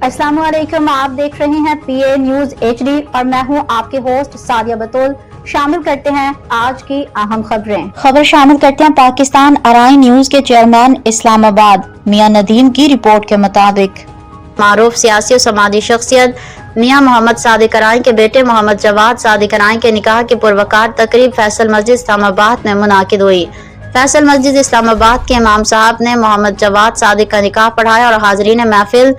अस्सलाम वालेकुम, आप देख रहे हैं PA न्यूज HD और मैं हूं आपके होस्ट सादिया बतूल। शामिल करते हैं आज की अहम खबर शामिल करते हैं। पाकिस्तान अराई न्यूज के चेयरमैन इस्लामाबाद मियां नदीम की रिपोर्ट के मुताबिक मारूफ सियासी और समाजी शख्सियत मियां मोहम्मद सादिक अराई के बेटे मोहम्मद जवाद सादिक अराई के निकाह की पुरवकार तकरीब फैसल मस्जिद इस्लामाबाद में मुनाकिद हुई। फैसल मस्जिद इस्लामाबाद के इमाम साहब ने मोहम्मद जवाद सादिक का निकाह पढ़ाया और हाजरीन महफिल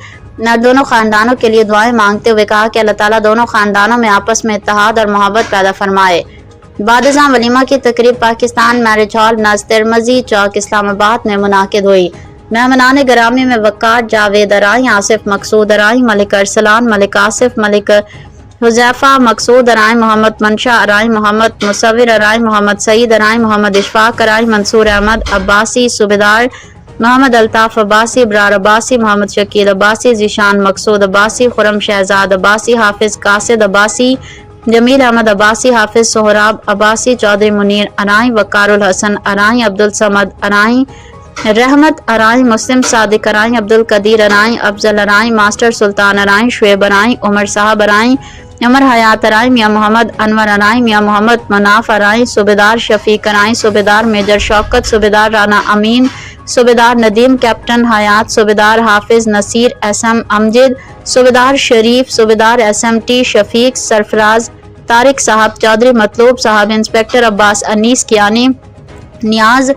दोनों खानदानों के लिए दुआएं मांगते हुए कहा कि अल्लाह ताला दोनों खानदानों में आपस में इत्तेहाद और मोहब्बत पैदा फरमाए। बादशाह वलीमा की तकरीब पाकिस्तान मैरिज हॉल नज़-तिरमिज़ी चौक इस्लामाबाद में मुनाकिद हुई। मेहमानान गिरामी में वक़ार जावेद अराई, आसिफ मकसूद अराई, मलिक अरसलान, मलिक आसिफ, मलिक हुज़ैफा मकसूद अराई, मोहम्मद मंशा अराई, मोहम्मद मुसव्विर अराई, मोहम्मद सईद अराई, मोहम्मद इशफाक अराई, मंसूर अहमद अब्बासी, सूबेदार मोहम्मद अल्ताफ अब्बासी, इब्रार अब्बासी, मोहम्मद शकील अब्बासी, जीशान मकसूद अब्बासी, खुरम शहजाद अब्बासी, हाफिज कासिद अब्बासी, जमील अहमद अब्बासी, हाफिज सोहराब अब्बासी, चौधरी मुनीर अराई, वकारुल हसन अराई, अब्दुल समद अराई, रहमत अराई, मुस्लिम सादिक अराई, अब्दुल कदीर अराई, अफजल अराई, मास्टर सुल्तान अराई, शुएब अराई, उमर साहब अराई, अमर हयात अराई, मियां मोहम्मद अनवर अराई, मियां मोहम्मद मनाफ अराई, सूबेदार शफीक अराई, सूबेदार मेजर शौकत, सूबेदार राना अमीन, सूबेदार नदीम, कैप्टन हयात, सूबेदार हाफिज नसीर, SM अमजिद, सूबेदार शरीफ, सूबेदार SMT शफीक, सरफराज तारिक साहब, चौधरी मतलूब साहब, इंस्पेक्टर अब्बास अनीस कियानी, नियाज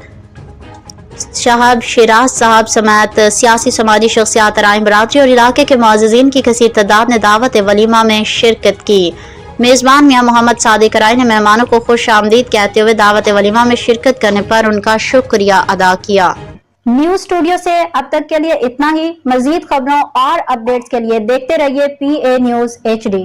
साहब, शिराज साहब समेत सियासी समाजी शख्सियात अराई बरादरी और इलाके के मुअज़्ज़िज़ीन की कसीर तादाद ने दावत वलीमा में शिरकत की। मेज़बान मियां मोहम्मद सादिक अराई ने मेहमानों को खुश आमदीद कहते हुए दावत वलीमा में शिरकत करने पर उनका शुक्रिया अदा किया। न्यूज स्टूडियो से अब तक के लिए इतना ही। मजीद खबरों और अपडेट्स के लिए देखते रहिए PA न्यूज HD।